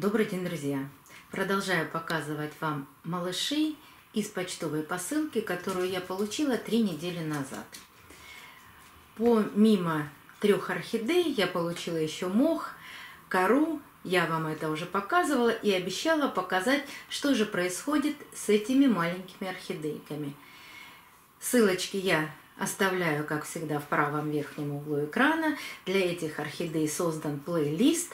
Добрый день, друзья! Продолжаю показывать вам малышей из почтовой посылки, которую я получила 3 недели назад. Помимо 3 орхидей я получила еще мох, кору. Я вам это уже показывала и обещала показать, что же происходит с этими маленькими орхидейками. Ссылочки я оставляю, как всегда, в правом верхнем углу экрана. Для этих орхидей создан плейлист.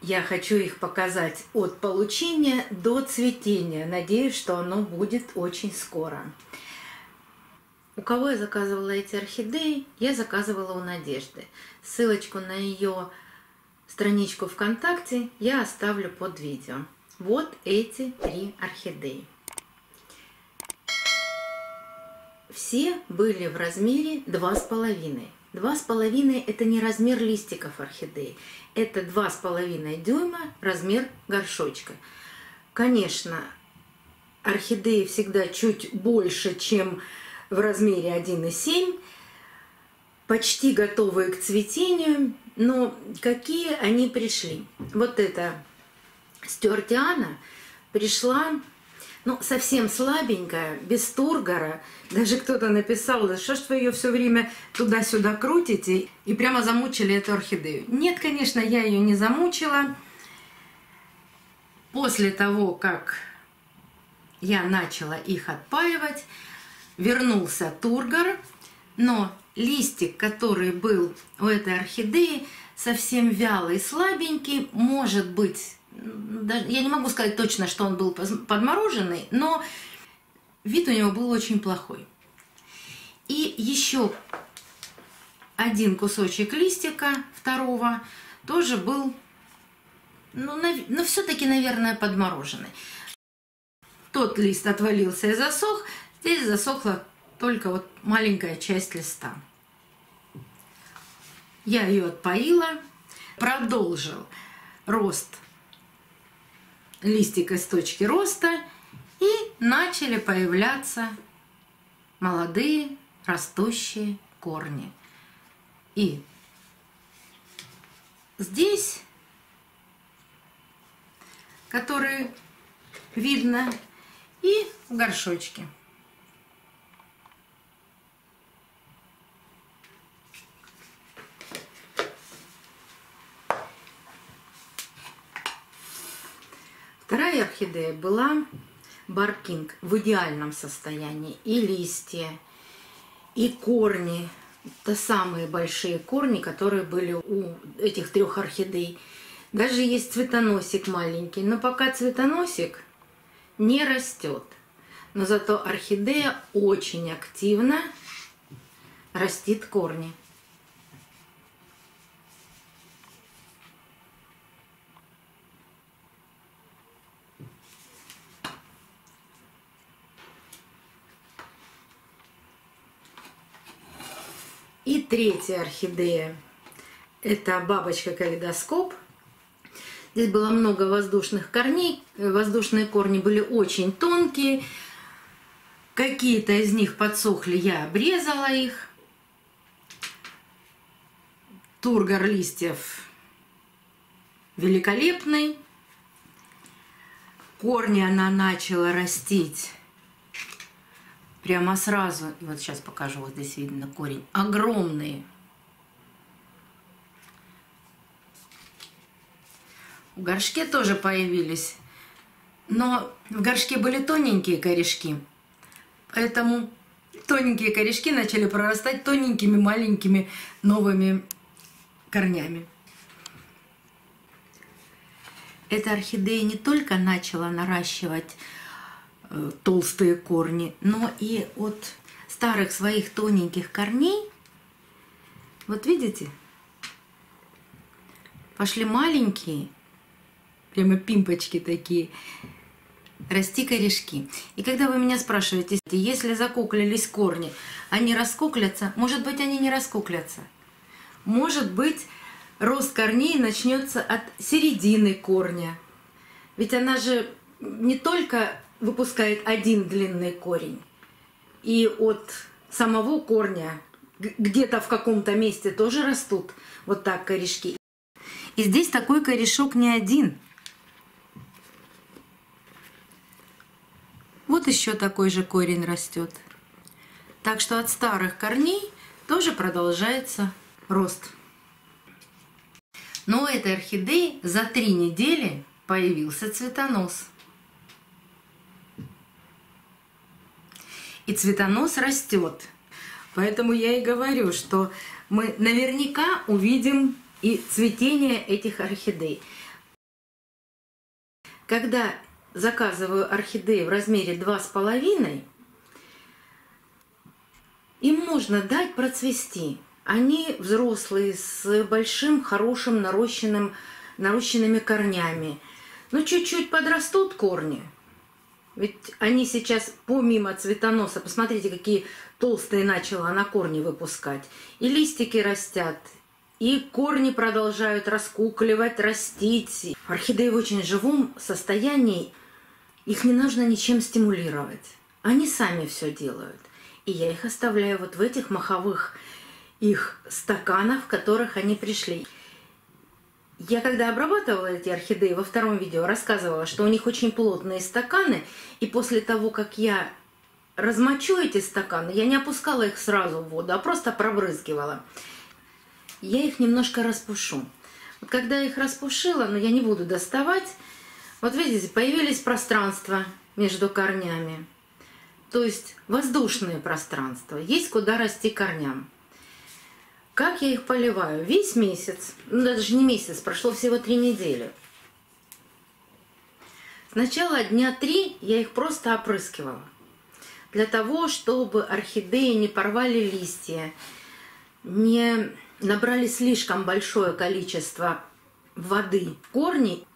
Я хочу их показать от получения до цветения. Надеюсь, что оно будет очень скоро. У кого я заказывала эти орхидеи? Я заказывала у Надежды. Ссылочку на ее страничку ВКонтакте я оставлю под видео. Вот эти 3 орхидеи. Все были в размере 2,5. 2,5 это не размер листиков орхидеи. Это 2,5 дюйма размер горшочка. Конечно, орхидеи всегда чуть больше, чем в размере 1,7. Почти готовые к цветению. Но какие они пришли? Вот эта стюартиана пришла, ну, совсем слабенькая, без тургора. Даже кто-то написал, что ж вы ее все время туда-сюда крутите, и прямо замучили эту орхидею. Нет, конечно, я ее не замучила. После того, как я начала их отпаивать, вернулся тургор, но листик, который был у этой орхидеи, совсем вялый, слабенький, может быть, я не могу сказать точно, что он был подмороженный, но вид у него был очень плохой. И еще один кусочек листика второго тоже был, ну все-таки, наверное, подмороженный. Тот лист отвалился и засох, здесь засохла только вот маленькая часть листа. Я ее отпоила, продолжил рост листика с точки роста, и начали появляться молодые растущие корни. И здесь, которые видно, и в горшочке. Вторая орхидея была Баркинг в идеальном состоянии. И листья, и корни. Это самые большие корни, которые были у этих 3 орхидей. Даже есть цветоносик маленький, но пока цветоносик не растет. Но зато орхидея очень активно растит корни. И третья орхидея – это бабочка-калейдоскоп. Здесь было много воздушных корней. Воздушные корни были очень тонкие. Какие-то из них подсохли, я обрезала их. Тургор листьев великолепный. Корни она начала растить прямо сразу. И вот сейчас покажу, вот здесь видно корень. Огромные. В горшке тоже появились. Но в горшке были тоненькие корешки. Поэтому тоненькие корешки начали прорастать тоненькими маленькими новыми корнями. Эта орхидея не только начала наращивать толстые корни, но и от старых своих тоненьких корней, вот видите, пошли маленькие, прямо пимпочки такие, расти корешки. И когда вы меня спрашиваете, если закуклились корни, они раскуклятся? Может быть, они не раскуклятся. Может быть, рост корней начнется от середины корня. Ведь она же не только выпускает один длинный корень. И от самого корня где-то в каком-то месте тоже растут вот так корешки. И здесь такой корешок не один. Вот еще такой же корень растет. Так что от старых корней тоже продолжается рост. Но у этой орхидеи за 3 недели появился цветонос. И цветонос растет. Поэтому я и говорю, что мы наверняка увидим и цветение этих орхидей. Когда заказываю орхидеи в размере 2,5, им можно дать процвести. Они взрослые, с большим, хорошим нарощенными корнями. Но чуть-чуть подрастут корни. Ведь они сейчас, помимо цветоноса, посмотрите, какие толстые начала она корни выпускать. И листики растят, и корни продолжают раскукливать, растить. Орхидеи в очень живом состоянии, их не нужно ничем стимулировать. Они сами все делают. И я их оставляю вот в этих маховых их стаканах, в которых они пришли. Я когда обрабатывала эти орхидеи, во втором видео рассказывала, что у них очень плотные стаканы, и после того, как я размочу эти стаканы, я не опускала их сразу в воду, а просто пробрызгивала. Я их немножко распушу. Вот когда я их распушила, но я не буду доставать, вот видите, появились пространства между корнями. То есть воздушные пространства, есть куда расти корням. Как я их поливаю? Весь месяц, ну даже не месяц, прошло всего 3 недели. Сначала дня 3 я их просто опрыскивала. Для того, чтобы орхидеи не порвали листья, не набрали слишком большое количество воды в корни.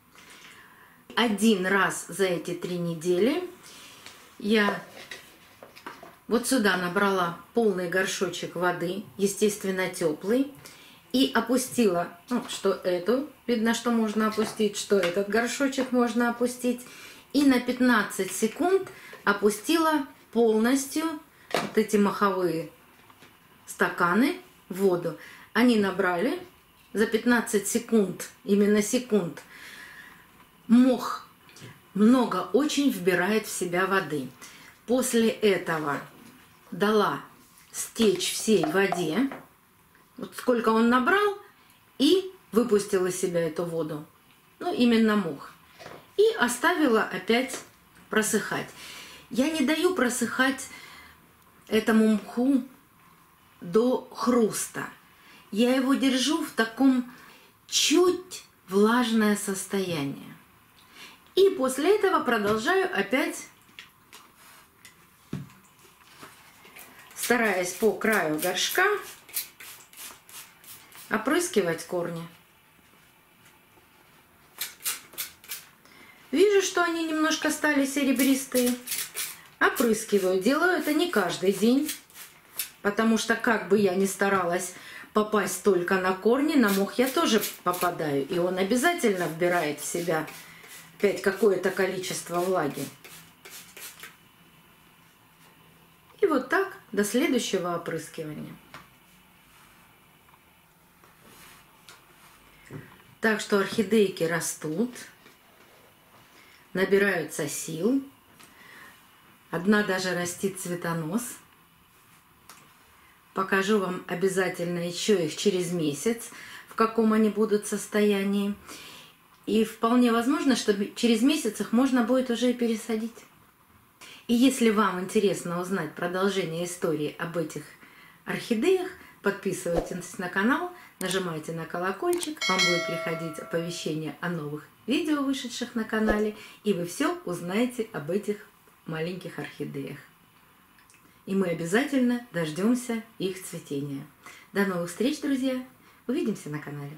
1 раз за эти 3 недели я вот сюда набрала полный горшочек воды, естественно, теплый, и опустила, ну, что эту, видно, что можно опустить, что этот горшочек можно опустить, и на 15 секунд опустила полностью вот эти маховые стаканы в воду. Они набрали за 15 секунд, именно секунд, мох много очень вбирает в себя воды. После этого дала стечь всей воде, вот сколько он набрал, и выпустил из себя эту воду, ну именно мох, и оставила опять просыхать. Я не даю просыхать этому мху до хруста. Я его держу в таком чуть влажное состояние. И после этого продолжаю опять, стараясь по краю горшка, опрыскивать корни. Вижу, что они немножко стали серебристые. Опрыскиваю. Делаю это не каждый день, потому что как бы я ни старалась попасть только на корни, на мох я тоже попадаю. И он обязательно вбирает в себя опять какое-то количество влаги. И вот так до следующего опрыскивания. Так что орхидейки растут, набираются сил. Одна даже растит цветонос. Покажу вам обязательно еще их через месяц, в каком они будут состоянии. И вполне возможно, что через месяц их можно будет уже и пересадить. И если вам интересно узнать продолжение истории об этих орхидеях, подписывайтесь на канал, нажимайте на колокольчик, вам будет приходить оповещение о новых видео, вышедших на канале, и вы все узнаете об этих маленьких орхидеях. И мы обязательно дождемся их цветения. До новых встреч, друзья! Увидимся на канале!